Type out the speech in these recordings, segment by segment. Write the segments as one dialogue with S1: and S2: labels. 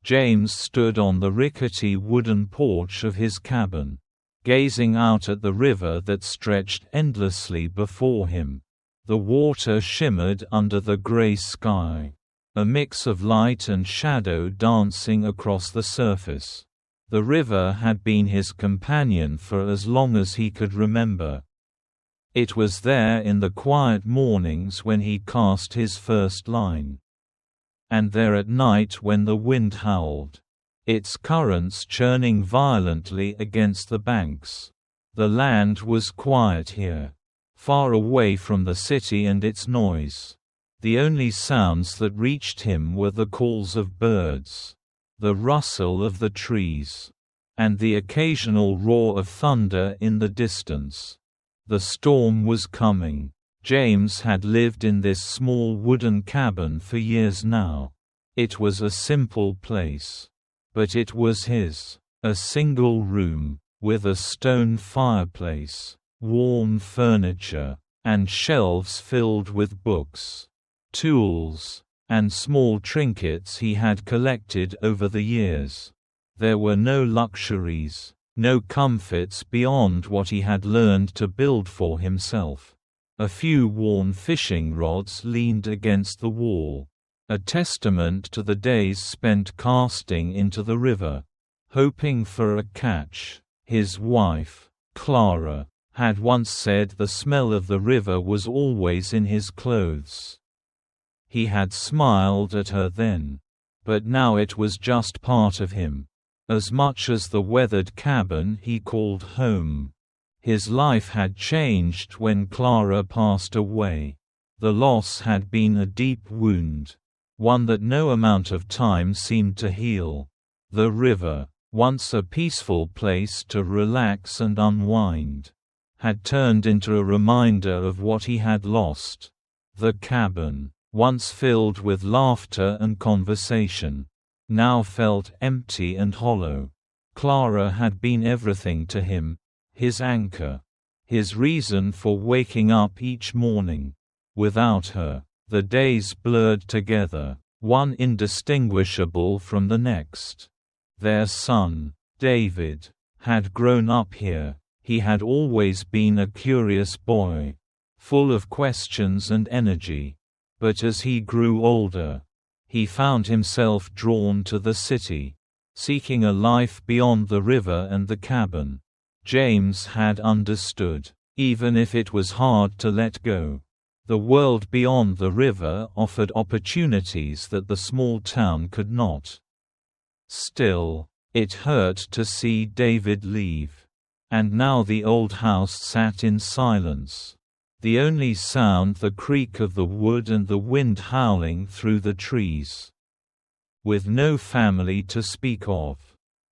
S1: James stood on the rickety wooden porch of his cabin, gazing out at the river that stretched endlessly before him. The water shimmered under the gray sky, a mix of light and shadow dancing across the surface. The river had been his companion for as long as he could remember. It was there in the quiet mornings when he cast his first line, and there at night when the wind howled, its currents churning violently against the banks. The land was quiet here, far away from the city and its noise. The only sounds that reached him were the calls of birds, the rustle of the trees, and the occasional roar of thunder in the distance. The storm was coming. James had lived in this small wooden cabin for years now. It was a simple place, but it was his. A single room, with a stone fireplace, worn furniture, and shelves filled with books, tools, and small trinkets he had collected over the years. There were no luxuries, no comforts beyond what he had learned to build for himself. A few worn fishing rods leaned against the wall, a testament to the days spent casting into the river, hoping for a catch. His wife, Clara, had once said the smell of the river was always in his clothes. He had smiled at her then, but now it was just part of him, as much as the weathered cabin he called home. His life had changed when Clara passed away. The loss had been a deep wound, one that no amount of time seemed to heal. The river, once a peaceful place to relax and unwind, had turned into a reminder of what he had lost. The cabin, once filled with laughter and conversation, now felt empty and hollow. Clara had been everything to him, his anchor, his reason for waking up each morning. Without her, the days blurred together, one indistinguishable from the next. Their son, David, had grown up here. He had always been a curious boy, full of questions and energy. But as he grew older, he found himself drawn to the city, seeking a life beyond the river and the cabin. James had understood, even if it was hard to let go. The world beyond the river offered opportunities that the small town could not. Still, it hurt to see David leave. And now the old house sat in silence. The only sound the creak of the wood and the wind howling through the trees. With no family to speak of,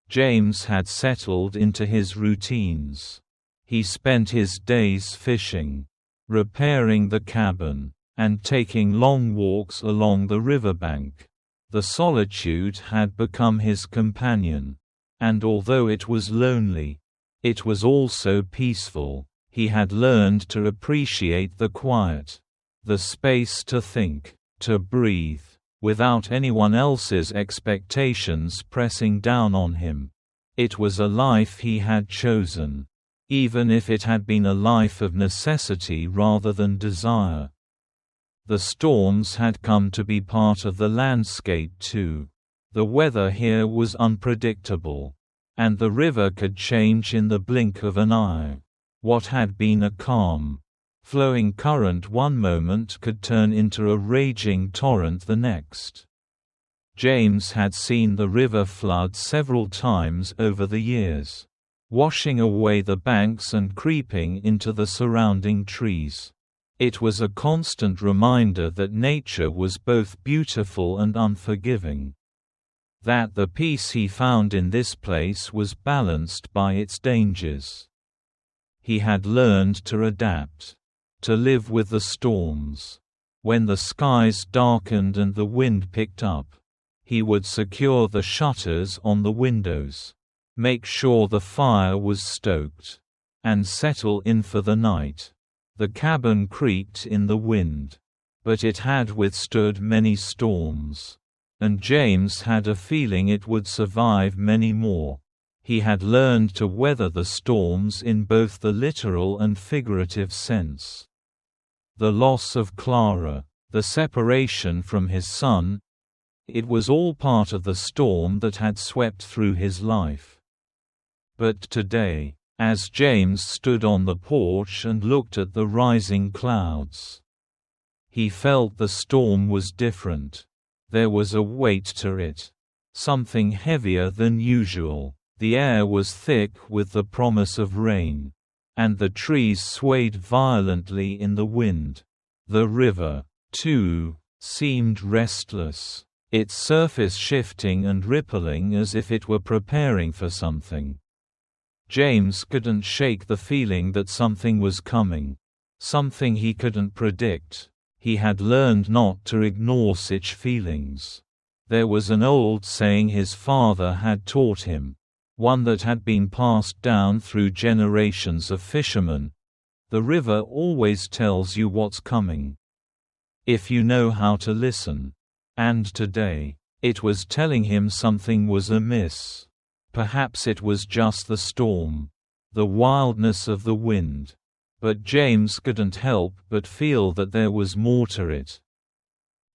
S1: James had settled into his routines. He spent his days fishing, repairing the cabin, and taking long walks along the riverbank. The solitude had become his companion, and although it was lonely, it was also peaceful. He had learned to appreciate the quiet, the space to think, to breathe, without anyone else's expectations pressing down on him. It was a life he had chosen, even if it had been a life of necessity rather than desire. The storms had come to be part of the landscape too. The weather here was unpredictable, and the river could change in the blink of an eye. What had been a calm, flowing current one moment could turn into a raging torrent the next. James had seen the river flood several times over the years, washing away the banks and creeping into the surrounding trees. It was a constant reminder that nature was both beautiful and unforgiving. That the peace he found in this place was balanced by its dangers. He had learned to adapt, to live with the storms. When the skies darkened and the wind picked up, he would secure the shutters on the windows, make sure the fire was stoked, and settle in for the night. The cabin creaked in the wind, but it had withstood many storms. and James had a feeling it would survive many more. He had learned to weather the storms in both the literal and figurative sense. The loss of Clara, the separation from his son, it was all part of the storm that had swept through his life. But today, as James stood on the porch and looked at the rising clouds, he felt the storm was different. There was a weight to it. Something heavier than usual. The air was thick with the promise of rain. And the trees swayed violently in the wind. The river, too, seemed restless, its surface shifting and rippling as if it were preparing for something. James couldn't shake the feeling that something was coming. Something he couldn't predict. He had learned not to ignore such feelings. There was an old saying his father had taught him, one that had been passed down through generations of fishermen: the river always tells you what's coming, if you know how to listen. And today, it was telling him something was amiss. Perhaps it was just the storm, the wildness of the wind. But James couldn't help but feel that there was more to it.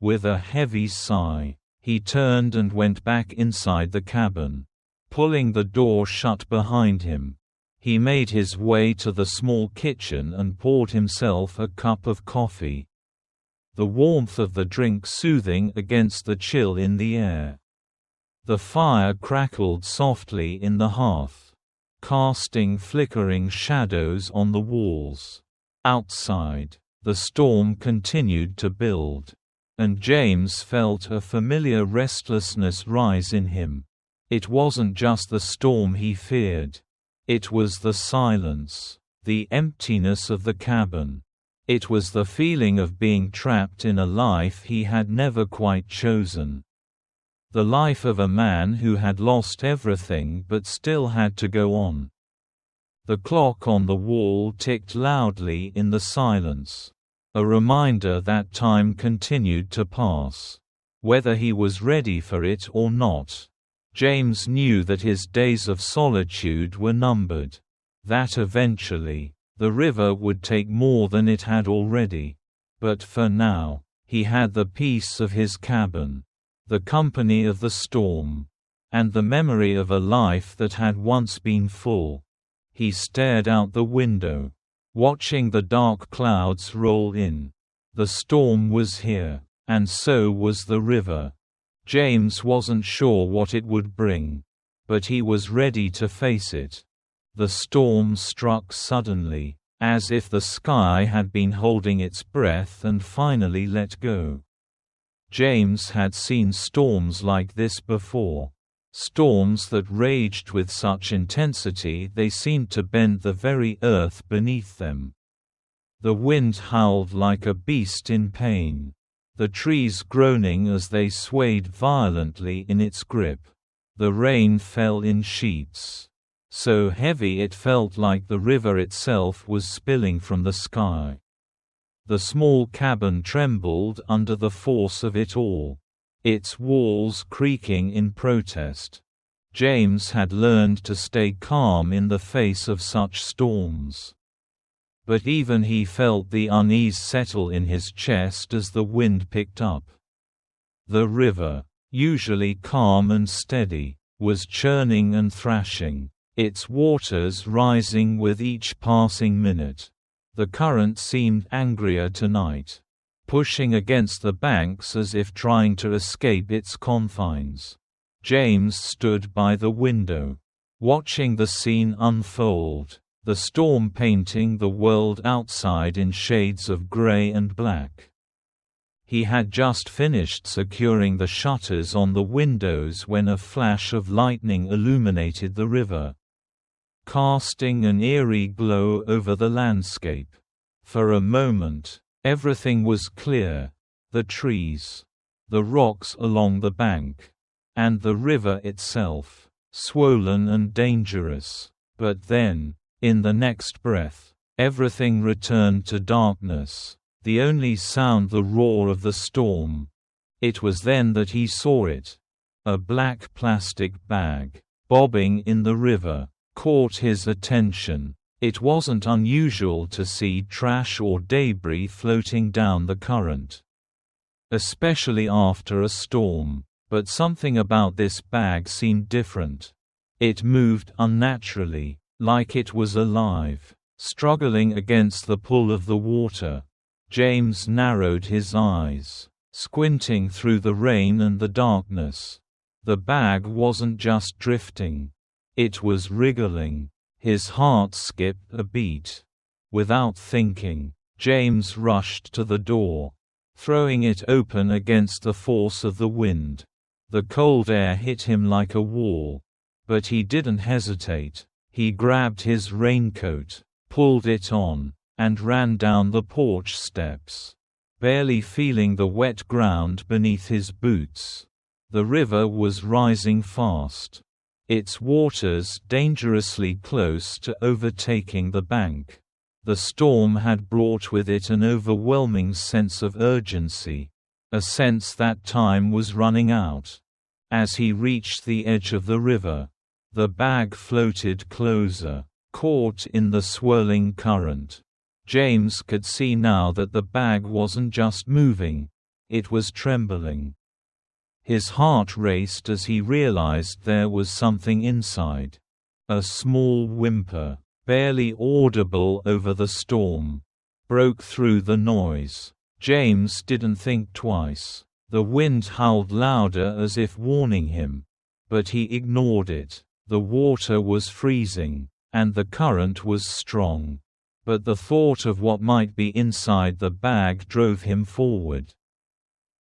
S1: With a heavy sigh, he turned and went back inside the cabin. Pulling the door shut behind him, he made his way to the small kitchen and poured himself a cup of coffee. The warmth of the drink soothing against the chill in the air. The fire crackled softly in the hearth, casting flickering shadows on the walls. Outside, the storm continued to build, and James felt a familiar restlessness rise in him. It wasn't just the storm he feared. It was the silence, the emptiness of the cabin. It was the feeling of being trapped in a life he had never quite chosen. The life of a man who had lost everything but still had to go on. The clock on the wall ticked loudly in the silence, a reminder that time continued to pass. Whether he was ready for it or not, James knew that his days of solitude were numbered, that eventually, the river would take more than it had already. But for now, he had the peace of his cabin, the company of the storm, and the memory of a life that had once been full. He stared out the window, watching the dark clouds roll in. The storm was here, and so was the river. James wasn't sure what it would bring, but he was ready to face it. The storm struck suddenly, as if the sky had been holding its breath and finally let go. James had seen storms like this before. Storms that raged with such intensity they seemed to bend the very earth beneath them. The wind howled like a beast in pain, the trees groaning as they swayed violently in its grip. The rain fell in sheets, so heavy it felt like the river itself was spilling from the sky. The small cabin trembled under the force of it all, its walls creaking in protest. James had learned to stay calm in the face of such storms. But even he felt the unease settle in his chest as the wind picked up. The river, usually calm and steady, was churning and thrashing, its waters rising with each passing minute. The current seemed angrier tonight, pushing against the banks as if trying to escape its confines. James stood by the window, watching the scene unfold, the storm painting the world outside in shades of gray and black. He had just finished securing the shutters on the windows when a flash of lightning illuminated the river, casting an eerie glow over the landscape. For a moment, everything was clear: the trees, the rocks along the bank, and the river itself, swollen and dangerous. But then, in the next breath, everything returned to darkness, the only sound the roar of the storm. It was then that he saw it. A black plastic bag, bobbing in the river, caught his attention. It wasn't unusual to see trash or debris floating down the current, especially after a storm. But something about this bag seemed different. It moved unnaturally, like it was alive, struggling against the pull of the water. James narrowed his eyes, squinting through the rain and the darkness. The bag wasn't just drifting. It was wriggling. His heart skipped a beat. Without thinking, James rushed to the door, throwing it open against the force of the wind. The cold air hit him like a wall. But he didn't hesitate. He grabbed his raincoat, pulled it on, and ran down the porch steps, barely feeling the wet ground beneath his boots. The river was rising fast, its waters dangerously close to overtaking the bank. The storm had brought with it an overwhelming sense of urgency, a sense that time was running out. As he reached the edge of the river, the bag floated closer, caught in the swirling current. James could see now that the bag wasn't just moving, it was trembling. His heart raced as he realized there was something inside. A small whimper, barely audible over the storm, broke through the noise. James didn't think twice. The wind howled louder as if warning him. But he ignored it. The water was freezing, and the current was strong. But the thought of what might be inside the bag drove him forward.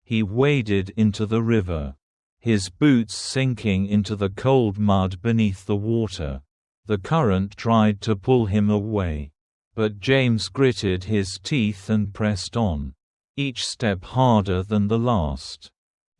S1: He waded into the river, his boots sinking into the cold mud beneath the water. The current tried to pull him away. But James gritted his teeth and pressed on, each step harder than the last.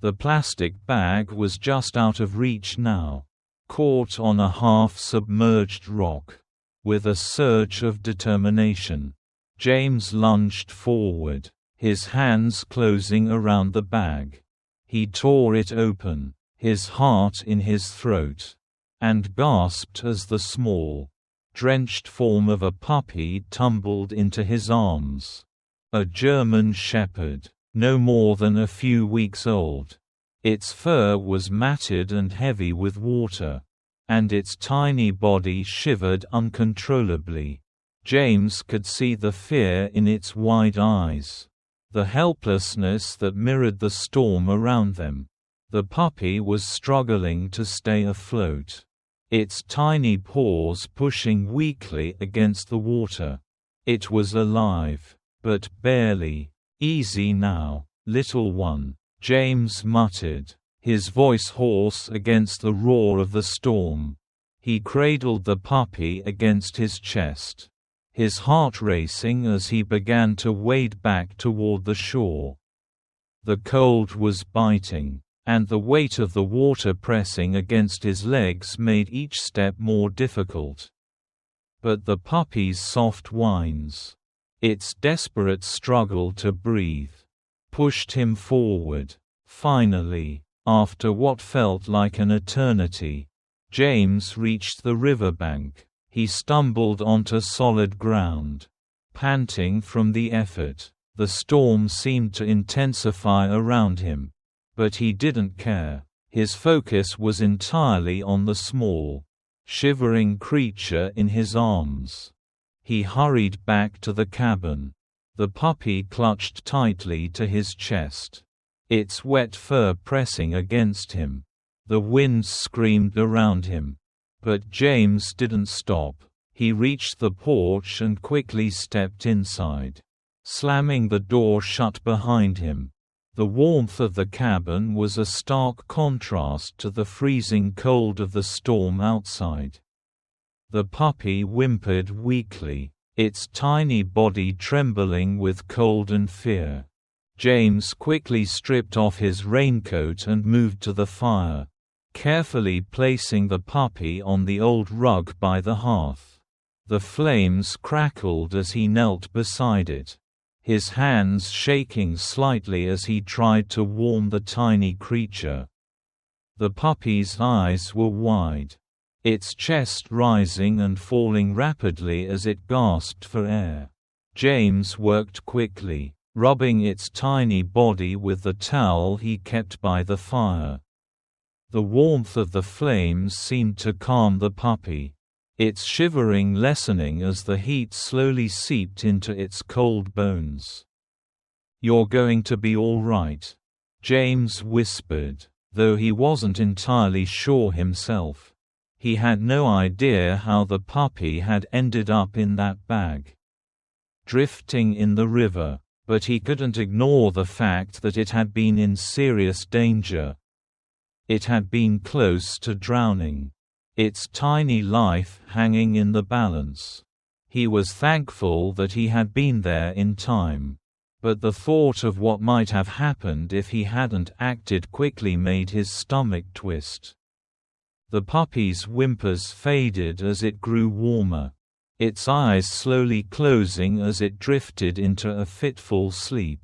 S1: The plastic bag was just out of reach now, caught on a half-submerged rock. With a surge of determination, James lunged forward, his hands closing around the bag. He tore it open, his heart in his throat, and gasped as the small, drenched form of a puppy tumbled into his arms. A German shepherd, no more than a few weeks old. Its fur was matted and heavy with water, and its tiny body shivered uncontrollably. James could see the fear in its wide eyes, the helplessness that mirrored the storm around them. The puppy was struggling to stay afloat, its tiny paws pushing weakly against the water. It was alive, but barely. "Easy now, little one," James muttered, his voice hoarse against the roar of the storm. He cradled the puppy against his chest, his heart racing as he began to wade back toward the shore. The cold was biting, and the weight of the water pressing against his legs made each step more difficult. But the puppy's soft whines, its desperate struggle to breathe, pushed him forward. Finally, after what felt like an eternity, James reached the riverbank. He stumbled onto solid ground, panting from the effort. The storm seemed to intensify around him, but he didn't care. His focus was entirely on the small, shivering creature in his arms. He hurried back to the cabin, the puppy clutched tightly to his chest, its wet fur pressing against him. The wind screamed around him. But James didn't stop. He reached the porch and quickly stepped inside, slamming the door shut behind him. The warmth of the cabin was a stark contrast to the freezing cold of the storm outside. The puppy whimpered weakly, its tiny body trembling with cold and fear. James quickly stripped off his raincoat and moved to the fire, carefully placing the puppy on the old rug by the hearth. The flames crackled as he knelt beside it, his hands shaking slightly as he tried to warm the tiny creature. The puppy's eyes were wide, its chest rising and falling rapidly as it gasped for air. James worked quickly, rubbing its tiny body with the towel he kept by the fire. The warmth of the flames seemed to calm the puppy, its shivering lessening as the heat slowly seeped into its cold bones. "You're going to be all right," James whispered, though he wasn't entirely sure himself. He had no idea how the puppy had ended up in that bag, drifting in the river, but he couldn't ignore the fact that it had been in serious danger. It had been close to drowning, its tiny life hanging in the balance. He was thankful that he had been there in time, but the thought of what might have happened if he hadn't acted quickly made his stomach twist. The puppy's whimpers faded as it grew warmer, its eyes slowly closing as it drifted into a fitful sleep.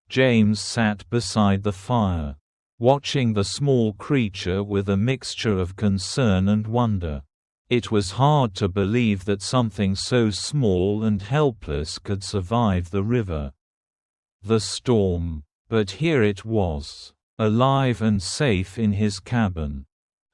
S1: James sat beside the fire, watching the small creature with a mixture of concern and wonder. It was hard to believe that something so small and helpless could survive the river, the storm, but here it was, alive and safe in his cabin.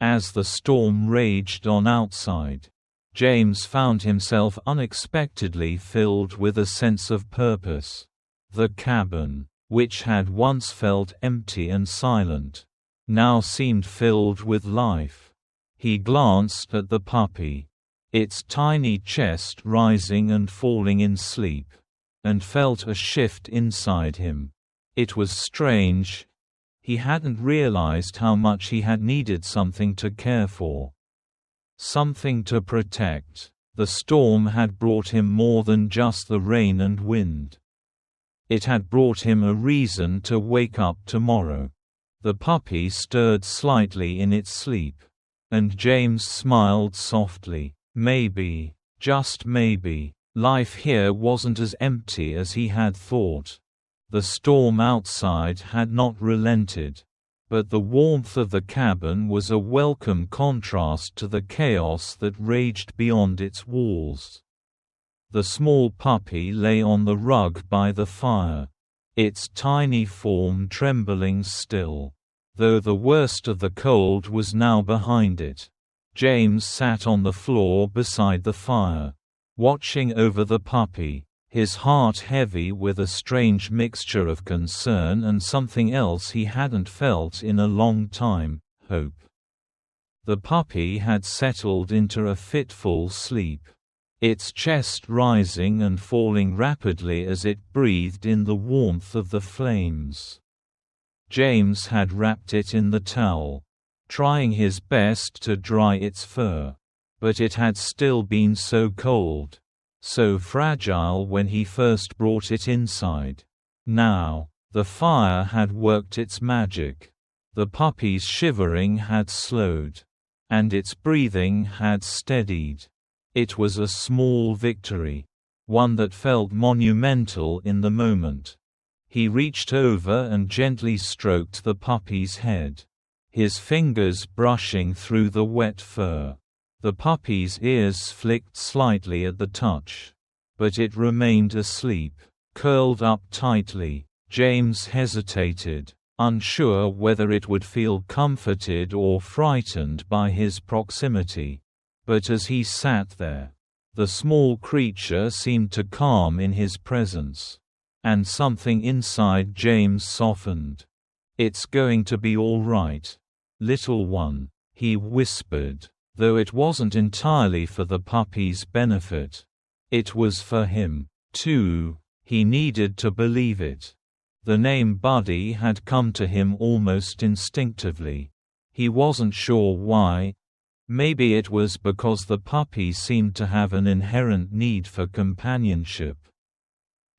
S1: As the storm raged on outside, James found himself unexpectedly filled with a sense of purpose. The cabin, which had once felt empty and silent, now seemed filled with life. He glanced at the puppy, its tiny chest rising and falling in sleep, and felt a shift inside him. It was strange. He hadn't realized how much he had needed something to care for, something to protect. The storm had brought him more than just the rain and wind. It had brought him a reason to wake up tomorrow. The puppy stirred slightly in its sleep, and James smiled softly. Maybe, just maybe, life here wasn't as empty as he had thought. The storm outside had not relented, but the warmth of the cabin was a welcome contrast to the chaos that raged beyond its walls. The small puppy lay on the rug by the fire, its tiny form trembling still, though the worst of the cold was now behind it. James sat on the floor beside the fire, watching over the puppy, his heart heavy with a strange mixture of concern and something else he hadn't felt in a long time, hope. The puppy had settled into a fitful sleep, its chest rising and falling rapidly as it breathed in the warmth of the flames. James had wrapped it in the towel, trying his best to dry its fur, but it had still been so cold, so fragile when he first brought it inside. Now, the fire had worked its magic. The puppy's shivering had slowed, and its breathing had steadied. It was a small victory, one that felt monumental in the moment. He reached over and gently stroked the puppy's head, his fingers brushing through the wet fur. The puppy's ears flicked slightly at the touch, but it remained asleep, curled up tightly. James hesitated, unsure whether it would feel comforted or frightened by his proximity. But as he sat there, the small creature seemed to calm in his presence, and something inside James softened. "It's going to be all right, little one," he whispered. Though it wasn't entirely for the puppy's benefit. It was for him, too. He needed to believe it. The name Buddy had come to him almost instinctively. He wasn't sure why. Maybe it was because the puppy seemed to have an inherent need for companionship.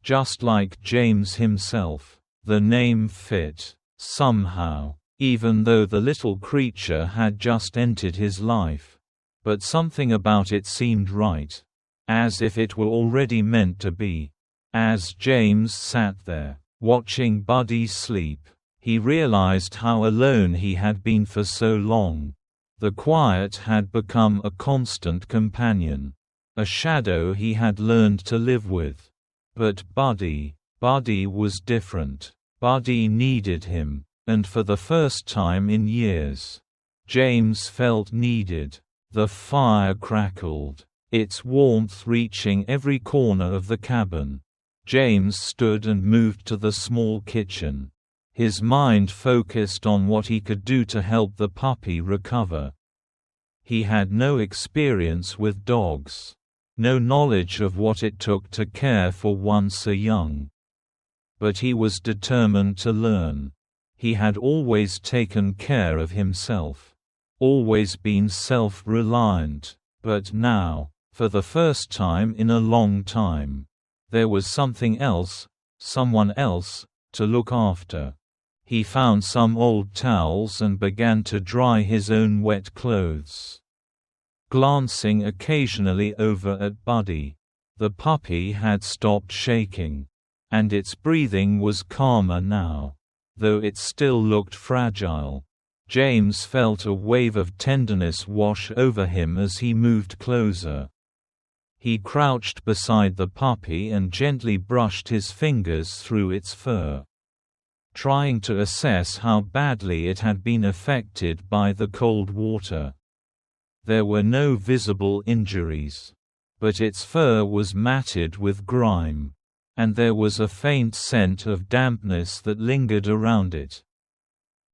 S1: Just like James himself, the name fit, somehow. Even though the little creature had just entered his life. But something about it seemed right. As if it were already meant to be. As James sat there, watching Buddy sleep, he realized how alone he had been for so long. The quiet had become a constant companion, a shadow he had learned to live with. But Buddy was different. Buddy needed him, and for the first time in years, James felt needed. The fire crackled, its warmth reaching every corner of the cabin. James stood and moved to the small kitchen. His mind focused on what he could do to help the puppy recover. He had no experience with dogs, no knowledge of what it took to care for one so young. But he was determined to learn. He had always taken care of himself, always been self-reliant, but now, for the first time in a long time, there was something else, someone else, to look after. He found some old towels and began to dry his own wet clothes. Glancing occasionally over at Buddy, the puppy had stopped shaking, and its breathing was calmer now, though it still looked fragile. James felt a wave of tenderness wash over him as he moved closer. He crouched beside the puppy and gently brushed his fingers through its fur, trying to assess how badly it had been affected by the cold water. There were no visible injuries, but its fur was matted with grime, and there was a faint scent of dampness that lingered around it.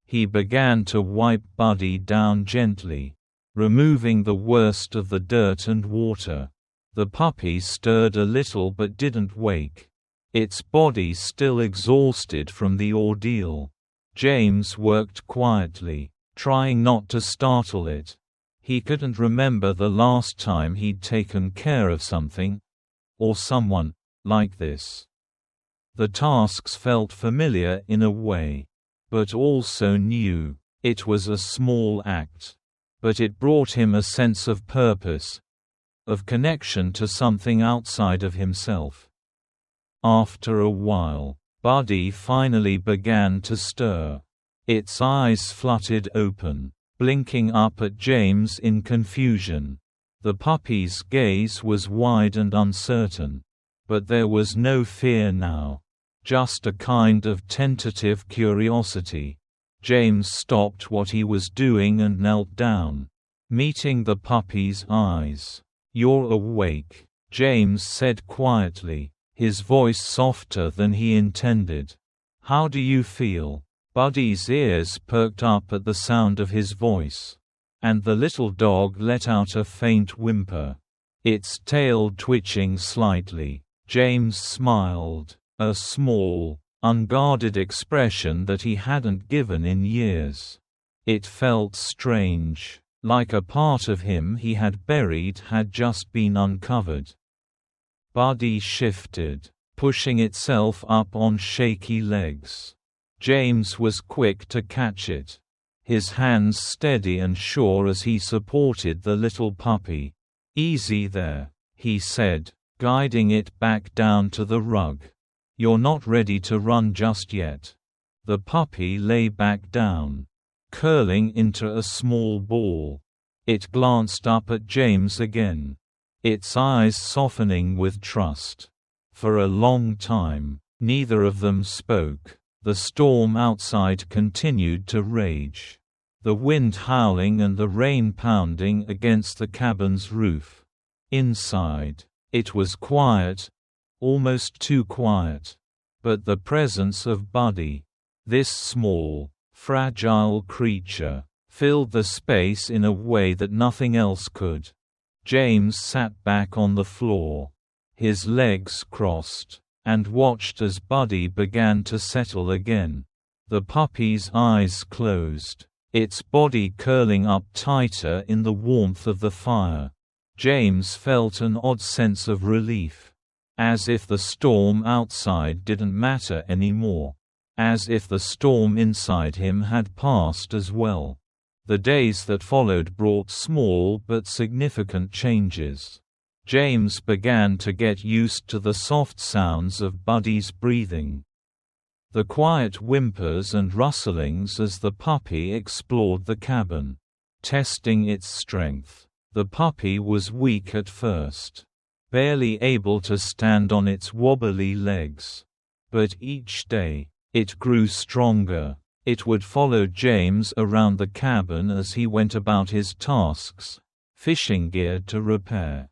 S1: He began to wipe Buddy down gently, removing the worst of the dirt and water. The puppy stirred a little but didn't wake, its body still exhausted from the ordeal. James worked quietly, trying not to startle it. He couldn't remember the last time he'd taken care of something, or someone, like this. The tasks felt familiar in a way, but also new. It was a small act, but it brought him a sense of purpose, of connection to something outside of himself. After a while, Buddy finally began to stir. Its eyes fluttered open, blinking up at James in confusion. The puppy's gaze was wide and uncertain, but there was no fear now, just a kind of tentative curiosity. James stopped what he was doing and knelt down, meeting the puppy's eyes. "You're awake," James said quietly, his voice softer than he intended. "How do you feel?" Buddy's ears perked up at the sound of his voice, and the little dog let out a faint whimper, its tail twitching slightly. James smiled, a small, unguarded expression that he hadn't given in years. It felt strange, like a part of him he had buried had just been uncovered. Buddy shifted, pushing itself up on shaky legs. James was quick to catch it, his hands steady and sure as he supported the little puppy. "Easy there," he said, guiding it back down to the rug. "You're not ready to run just yet." The puppy lay back down, curling into a small ball. It glanced up at James again, its eyes softening with trust. For a long time, neither of them spoke. The storm outside continued to rage, the wind howling and the rain pounding against the cabin's roof. Inside, it was quiet, almost too quiet. But the presence of Buddy, this small, fragile creature, filled the space in a way that nothing else could. James sat back on the floor, his legs crossed, and watched as Buddy began to settle again. The puppy's eyes closed, its body curling up tighter in the warmth of the fire. James felt an odd sense of relief, as if the storm outside didn't matter anymore, as if the storm inside him had passed as well. The days that followed brought small but significant changes. James began to get used to the soft sounds of Buddy's breathing. The quiet whimpers and rustlings as the puppy explored the cabin, testing its strength. The puppy was weak at first, barely able to stand on its wobbly legs. But each day, it grew stronger. It would follow James around the cabin as he went about his tasks, fishing gear to repair,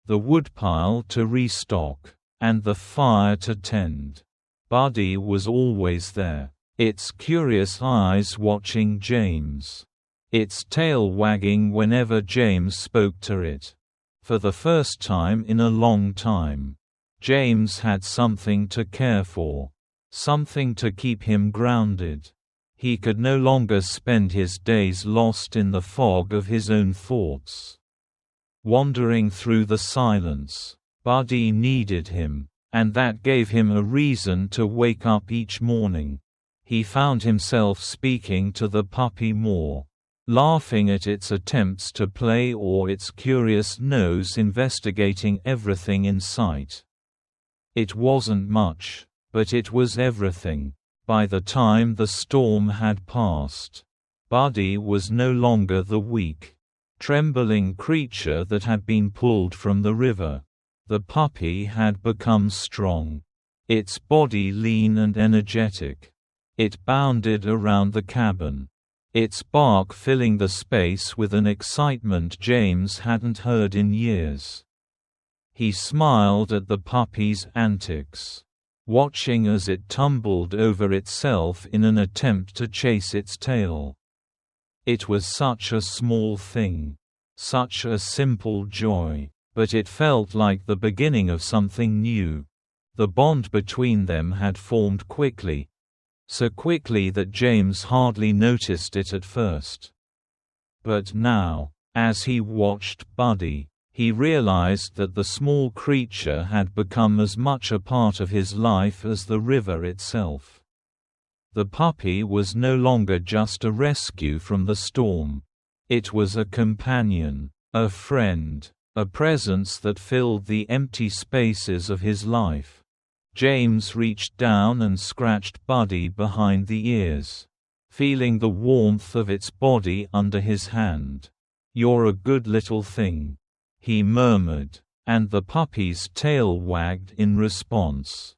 S1: the woodpile to restock, and the fire to tend. Buddy was always there, its curious eyes watching James, its tail wagging whenever James spoke to it. For the first time in a long time, James had something to care for, something to keep him grounded. He could no longer spend his days lost in the fog of his own thoughts, wandering through the silence. Buddy needed him, and that gave him a reason to wake up each morning. He found himself speaking to the puppy more, laughing at its attempts to play or its curious nose investigating everything in sight. It wasn't much, but it was everything. By the time the storm had passed, Buddy was no longer the weak, trembling creature that had been pulled from the river. The puppy had become strong, its body lean and energetic. It bounded around the cabin, its bark filling the space with an excitement James hadn't heard in years. He smiled at the puppy's antics, watching as it tumbled over itself in an attempt to chase its tail. It was such a small thing, such a simple joy, but it felt like the beginning of something new. The bond between them had formed quickly, so quickly that James hardly noticed it at first. But now, as he watched Buddy, he realized that the small creature had become as much a part of his life as the river itself. The puppy was no longer just a rescue from the storm. It was a companion, a friend, a presence that filled the empty spaces of his life. James reached down and scratched Buddy behind the ears, feeling the warmth of its body under his hand. "You're a good little thing," he murmured, and the puppy's tail wagged in response.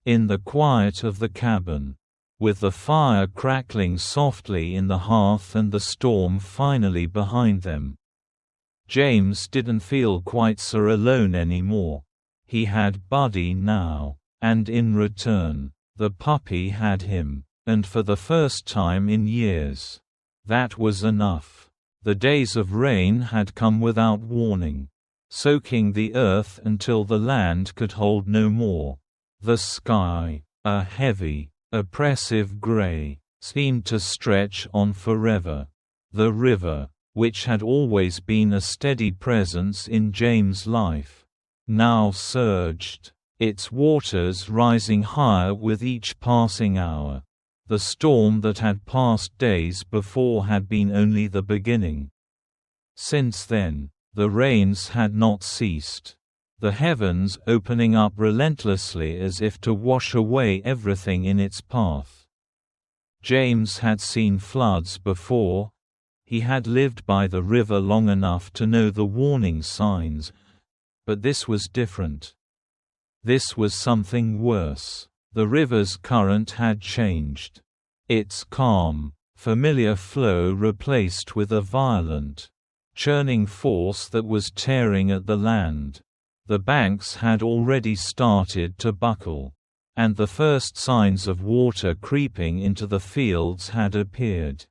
S1: In the quiet of the cabin, with the fire crackling softly in the hearth and the storm finally behind them, James didn't feel quite so alone anymore. He had Buddy now, and in return, the puppy had him, and for the first time in years. That was enough. The days of rain had come without warning, soaking the earth until the land could hold no more. The sky, a heavy, oppressive gray, seemed to stretch on forever. The river, which had always been a steady presence in James' life, now surged, its waters rising higher with each passing hour. The storm that had passed days before had been only the beginning. Since then, the rains had not ceased, the heavens opening up relentlessly as if to wash away everything in its path. James had seen floods before. He had lived by the river long enough to know the warning signs, but this was different. This was something worse. The river's current had changed. Its calm, familiar flow replaced with a violent, churning force that was tearing at the land. The banks had already started to buckle, and the first signs of water creeping into the fields had appeared.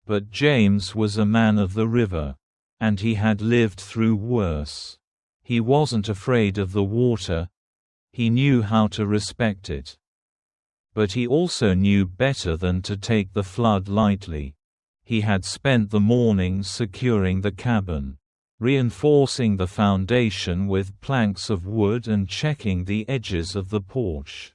S1: But James was a man of the river, and he had lived through worse. He wasn't afraid of the water. He knew how to respect it. But he also knew better than to take the flood lightly. He had spent the mornings securing the cabin, reinforcing the foundation with planks of wood and checking the edges of the porch,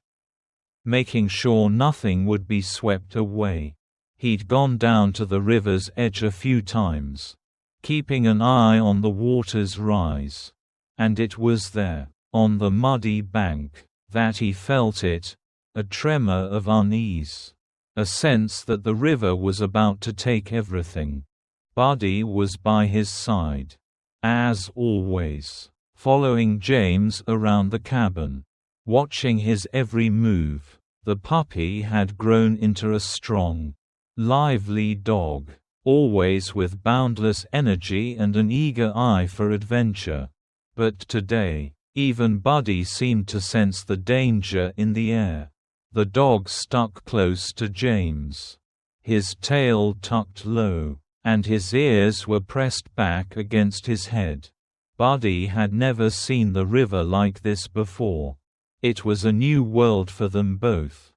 S1: making sure nothing would be swept away. He'd gone down to the river's edge a few times, keeping an eye on the water's rise, And it was there, on the muddy bank, that he felt it, a tremor of unease. A sense that the river was about to take everything. Buddy was by his side. As always. Following James around the cabin. Watching his every move. The puppy had grown into a strong, lively dog, always with boundless energy and an eager eye for adventure. But today, even Buddy seemed to sense the danger in the air. The dog stuck close to James. His tail tucked low, and his ears were pressed back against his head. Buddy had never seen the river like this before. It was a new world for them both.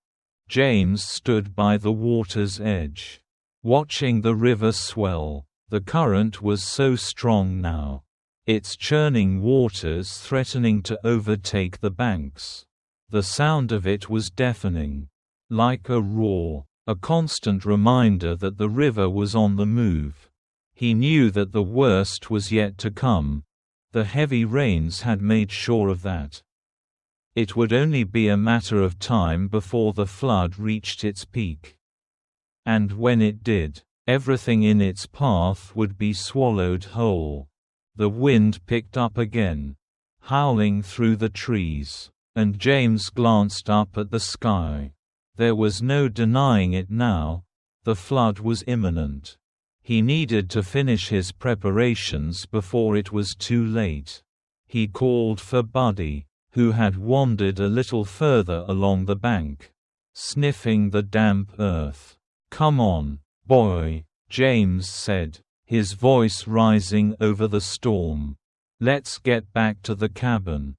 S1: James stood by the water's edge, watching the river swell. The current was so strong now, its churning waters threatening to overtake the banks. The sound of it was deafening, like a roar, a constant reminder that the river was on the move. He knew that the worst was yet to come. The heavy rains had made sure of that. It would only be a matter of time before the flood reached its peak. And when it did, everything in its path would be swallowed whole. The wind picked up again, howling through the trees. And James glanced up at the sky. There was no denying it now. The flood was imminent. He needed to finish his preparations before it was too late. He called for Buddy, who had wandered a little further along the bank, sniffing the damp earth. "Come on, boy," James said, his voice rising over the storm. "Let's get back to the cabin."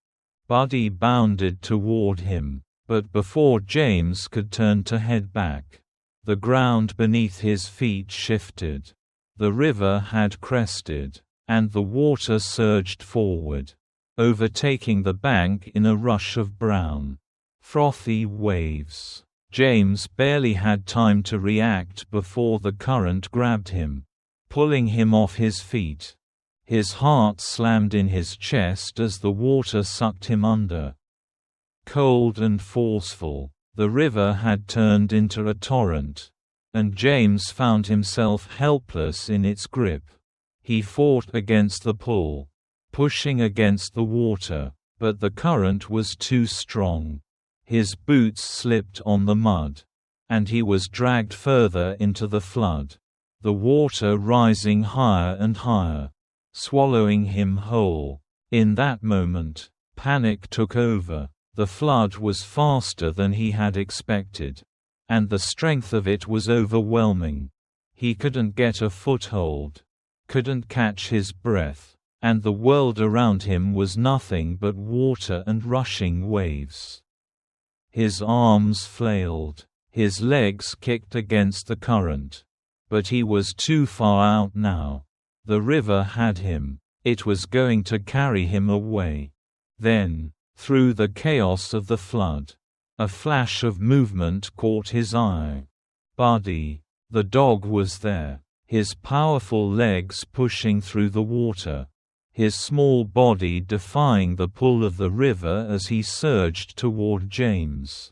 S1: Buddy bounded toward him, but before James could turn to head back, the ground beneath his feet shifted. The river had crested, and the water surged forward, overtaking the bank in a rush of brown, frothy waves. James barely had time to react before the current grabbed him, pulling him off his feet. His heart slammed in his chest as the water sucked him under. Cold and forceful, the river had turned into a torrent, and James found himself helpless in its grip. He fought against the pull, pushing against the water, but the current was too strong. His boots slipped on the mud, and he was dragged further into the flood, the water rising higher and higher, swallowing him whole. In that moment, panic took over. The flood was faster than he had expected, and the strength of it was overwhelming. He couldn't get a foothold, couldn't catch his breath, and the world around him was nothing but water and rushing waves. His arms flailed, his legs kicked against the current, but he was too far out now. The river had him. It was going to carry him away. Then, through the chaos of the flood, a flash of movement caught his eye. Buddy, the dog, was there, his powerful legs pushing through the water, his small body defying the pull of the river as he surged toward James.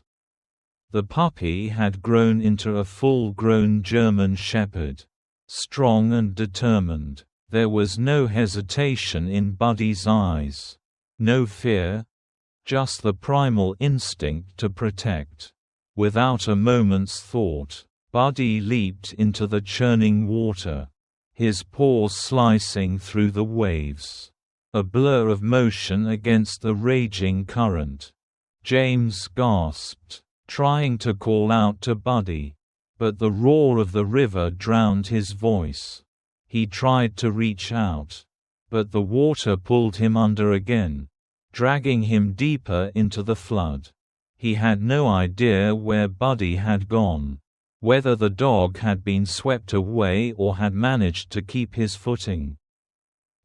S1: The puppy had grown into a full-grown German shepherd, strong and determined. There was no hesitation in Buddy's eyes. No fear. Just the primal instinct to protect. Without a moment's thought, Buddy leaped into the churning water, his paws slicing through the waves. A blur of motion against the raging current. James gasped, trying to call out to Buddy, but the roar of the river drowned his voice. He tried to reach out, but the water pulled him under again, dragging him deeper into the flood. He had no idea where Buddy had gone, whether the dog had been swept away or had managed to keep his footing.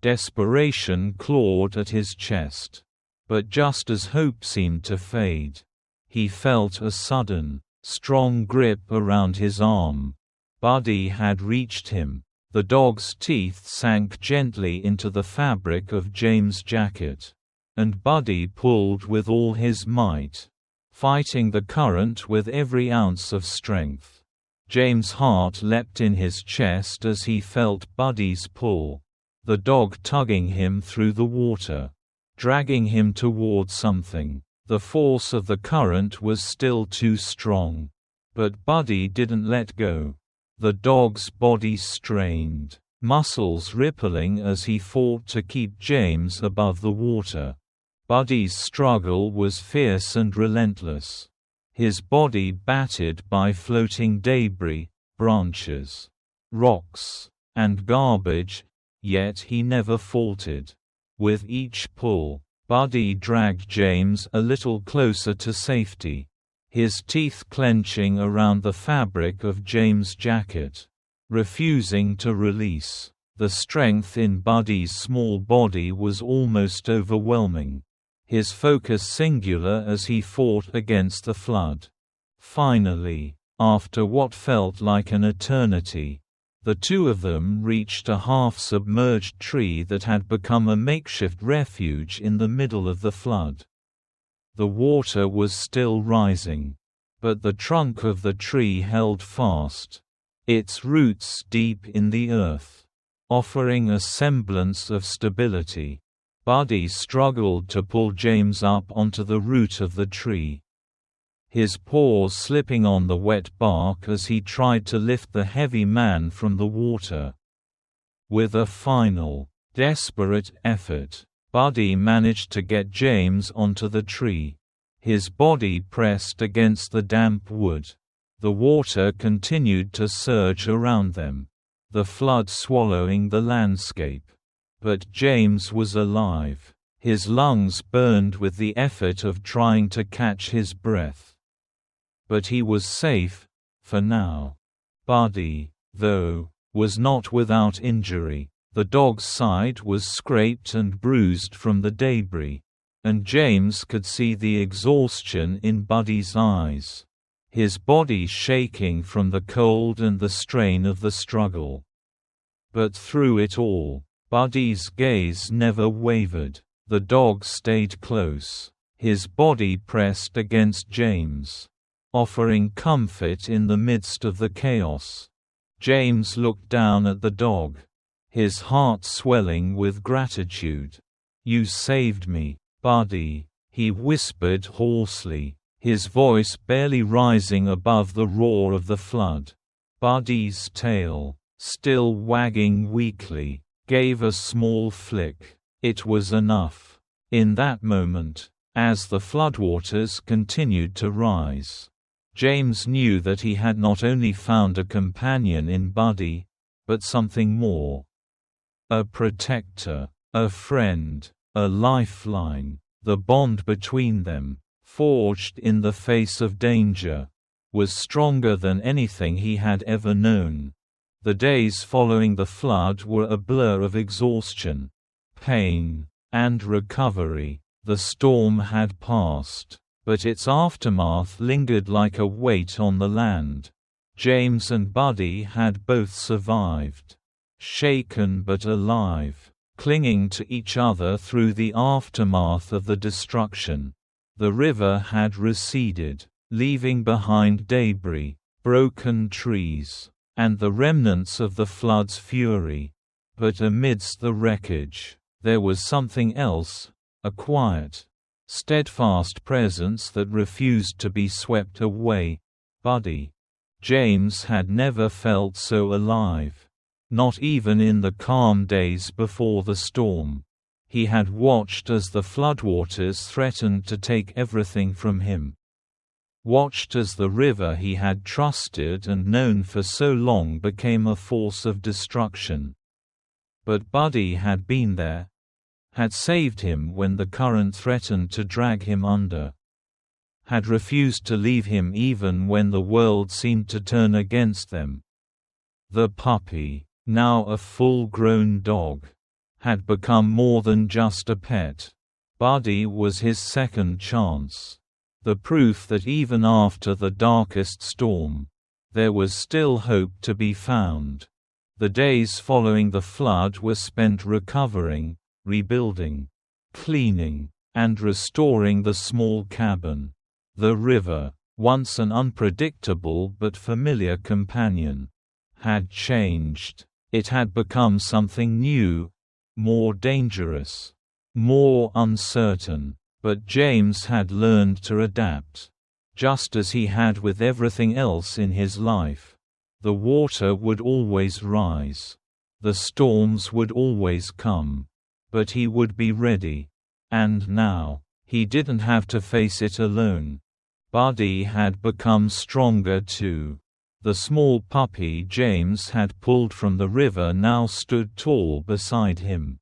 S1: Desperation clawed at his chest. But just as hope seemed to fade, he felt a sudden, strong grip around his arm. Buddy had reached him. The dog's teeth sank gently into the fabric of James' jacket. and Buddy pulled with all his might, fighting the current with every ounce of strength. James' heart leapt in his chest as he felt Buddy's pull, the dog tugging him through the water, dragging him toward something. The force of the current was still too strong. But Buddy didn't let go. The dog's body strained, muscles rippling as he fought to keep James above the water. Buddy's struggle was fierce and relentless. His body battered by floating debris, branches, rocks, and garbage, yet he never faltered. With each pull, Buddy dragged James a little closer to safety, his teeth clenching around the fabric of James' jacket, refusing to release. The strength in Buddy's small body was almost overwhelming, his focus singular as he fought against the flood. Finally, after what felt like an eternity, the two of them reached a half-submerged tree that had become a makeshift refuge in the middle of the flood. The water was still rising, but the trunk of the tree held fast, its roots deep in the earth, offering a semblance of stability. Buddy struggled to pull James up onto the root of the tree, his paws slipping on the wet bark as he tried to lift the heavy man from the water. With a final, desperate effort, Buddy managed to get James onto the tree. His body pressed against the damp wood. The water continued to surge around them, the flood swallowing the landscape. But James was alive. His lungs burned with the effort of trying to catch his breath. But he was safe, for now. Buddy, though, was not without injury. The dog's side was scraped and bruised from the debris, and James could see the exhaustion in Buddy's eyes, his body shaking from the cold and the strain of the struggle. But through it all, Buddy's gaze never wavered. The dog stayed close, his body pressed against James, offering comfort in the midst of the chaos. James looked down at the dog, his heart swelling with gratitude. "You saved me, Buddy," he whispered hoarsely, his voice barely rising above the roar of the flood. Buddy's tail, still wagging weakly, gave a small flick. It was enough. In that moment, as the floodwaters continued to rise, James knew that he had not only found a companion in Buddy, but something more. A protector, a friend, a lifeline. The bond between them, forged in the face of danger, was stronger than anything he had ever known. The days following the flood were a blur of exhaustion, pain, and recovery. The storm had passed, but its aftermath lingered like a weight on the land. James and Buddy had both survived, shaken but alive, clinging to each other through the aftermath of the destruction. The river had receded, leaving behind debris, broken trees, and the remnants of the flood's fury. But amidst the wreckage, there was something else, a quiet, steadfast presence that refused to be swept away. Buddy. James had never felt so alive. Not even in the calm days before the storm. He had watched as the floodwaters threatened to take everything from him. Watched as the river he had trusted and known for so long became a force of destruction. But Buddy had been there, had saved him when the current threatened to drag him under, had refused to leave him even when the world seemed to turn against them. The puppy, now a full-grown dog, had become more than just a pet. Buddy was his second chance. The proof that even after the darkest storm, there was still hope to be found. The days following the flood were spent recovering, rebuilding, cleaning, and restoring the small cabin. The river, once an unpredictable but familiar companion, had changed. It had become something new, more dangerous, more uncertain. But James had learned to adapt. Just as he had with everything else in his life. The water would always rise. The storms would always come. But he would be ready. And now, he didn't have to face it alone. Buddy had become stronger too. The small puppy James had pulled from the river now stood tall beside him.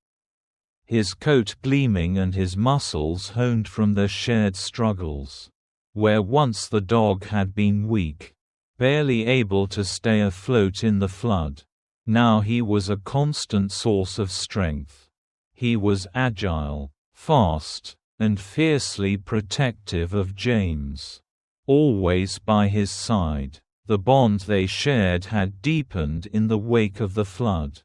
S1: His coat gleaming and his muscles honed from their shared struggles. Where once the dog had been weak, barely able to stay afloat in the flood, now he was a constant source of strength. He was agile, fast, and fiercely protective of James. Always by his side, the bond they shared had deepened in the wake of the flood.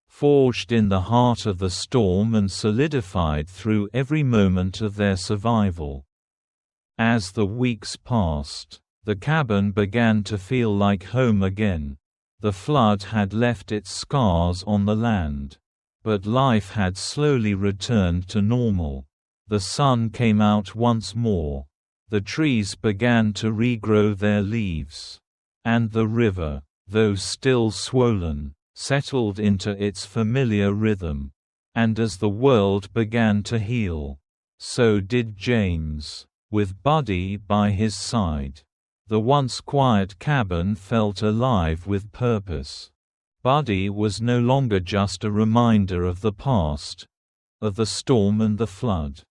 S1: Forged in the heart of the storm and solidified through every moment of their survival. As the weeks passed, the cabin began to feel like home again. The flood had left its scars on the land. But life had slowly returned to normal. The sun came out once more. The trees began to regrow their leaves. And the river, though still swollen, settled into its familiar rhythm. And as the world began to heal, so did James, with Buddy by his side. The once quiet cabin felt alive with purpose. Buddy was no longer just a reminder of the past, of the storm and the flood.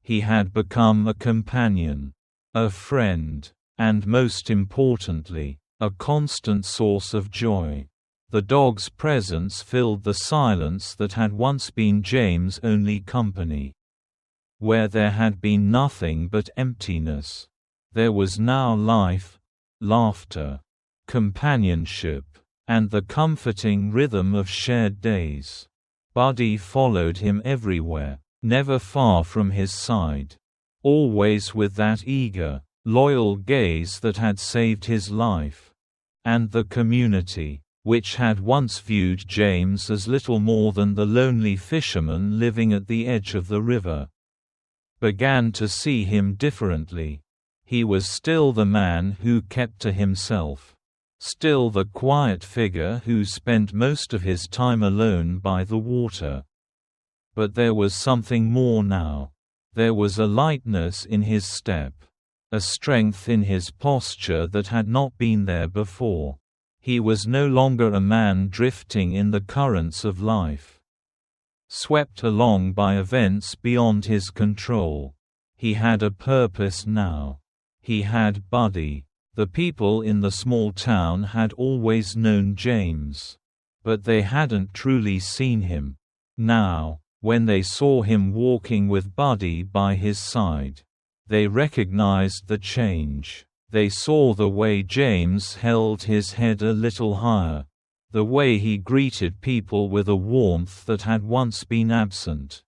S1: He had become a companion, a friend, and most importantly, a constant source of joy. The dog's presence filled the silence that had once been James' only company. Where there had been nothing but emptiness, there was now life, laughter, companionship, and the comforting rhythm of shared days. Buddy followed him everywhere, never far from his side. Always with that eager, loyal gaze that had saved his life. And the community, which had once viewed James as little more than the lonely fisherman living at the edge of the river, began to see him differently. He was still the man who kept to himself. Still the quiet figure who spent most of his time alone by the water. But there was something more now. There was a lightness in his step. A strength in his posture that had not been there before. He was no longer a man drifting in the currents of life, swept along by events beyond his control. He had a purpose now. He had Buddy. The people in the small town had always known James. But they hadn't truly seen him. Now, when they saw him walking with Buddy by his side, they recognized the change. They saw the way James held his head a little higher, the way he greeted people with a warmth that had once been absent.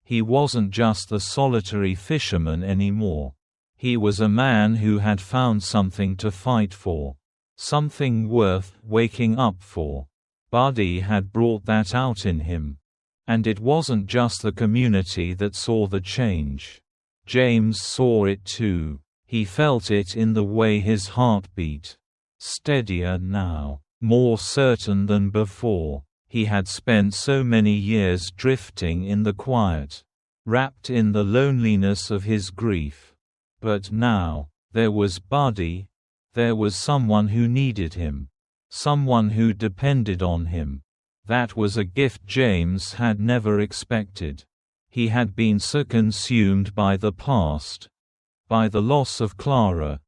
S1: He wasn't just the solitary fisherman anymore. He was a man who had found something to fight for, something worth waking up for. Buddy had brought that out in him. And it wasn't just the community that saw the change. James saw it too. He felt it in the way his heart beat. Steadier now, more certain than before. He had spent so many years drifting in the quiet, wrapped in the loneliness of his grief. But now, there was Buddy. There was someone who needed him. Someone who depended on him. That was a gift James had never expected. He had been so consumed by the past, by the loss of Clara,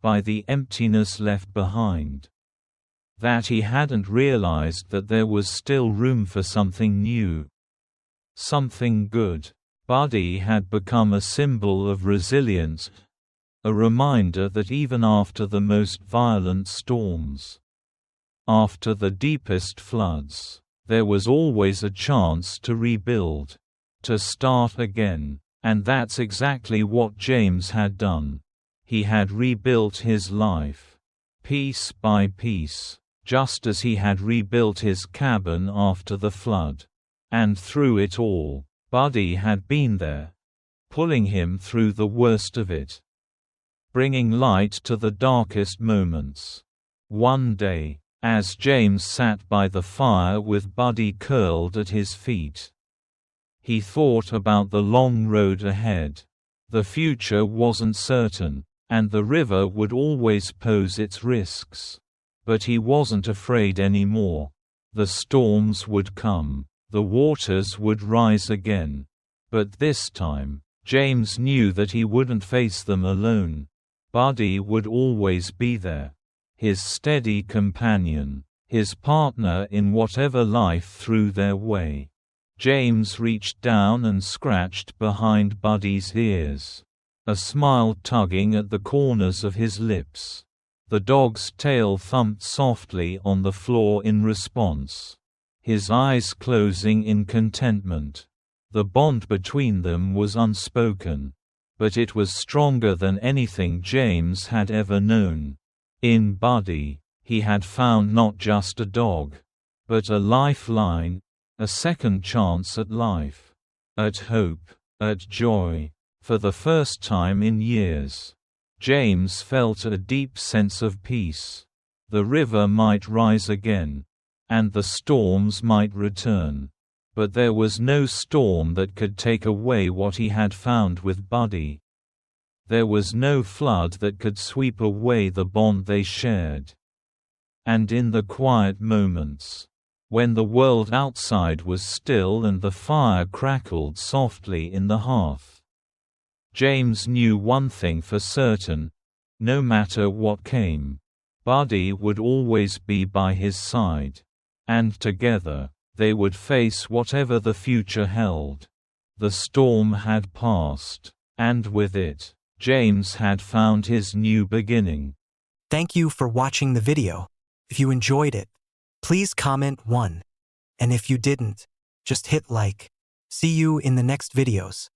S1: by the emptiness left behind, that he hadn't realized that there was still room for something new, something good. Buddy had become a symbol of resilience, a reminder that even after the most violent storms, after the deepest floods, there was always a chance to rebuild. to start again. And that's exactly what James had done. He had rebuilt his life, piece by piece, just as he had rebuilt his cabin after the flood. And through it all, Buddy had been there, pulling him through the worst of it, bringing light to the darkest moments. One day, as James sat by the fire with Buddy curled at his feet, he thought about the long road ahead. The future wasn't certain, and the river would always pose its risks. But he wasn't afraid anymore. The storms would come, the waters would rise again. But this time, James knew that he wouldn't face them alone. Buddy would always be there, his steady companion, his partner in whatever life threw their way. James reached down and scratched behind Buddy's ears, a smile tugging at the corners of his lips. The dog's tail thumped softly on the floor in response, his eyes closing in contentment. The bond between them was unspoken, but it was stronger than anything James had ever known. In Buddy, he had found not just a dog, but a lifeline, a second chance at life, at hope, at joy. For the first time in years, James felt a deep sense of peace. The river might rise again, and the storms might return, but there was no storm that could take away what he had found with Buddy. There was no flood that could sweep away the bond they shared. And in the quiet moments, when the world outside was still and the fire crackled softly in the hearth, James knew one thing for certain: no matter what came, Buddy would always be by his side. And together, they would face whatever the future held. The storm had passed, and with it, James had found his new beginning.
S2: Thank you for watching the video. If you enjoyed it, please comment 1. And if you didn't, just hit like. See you in the next videos.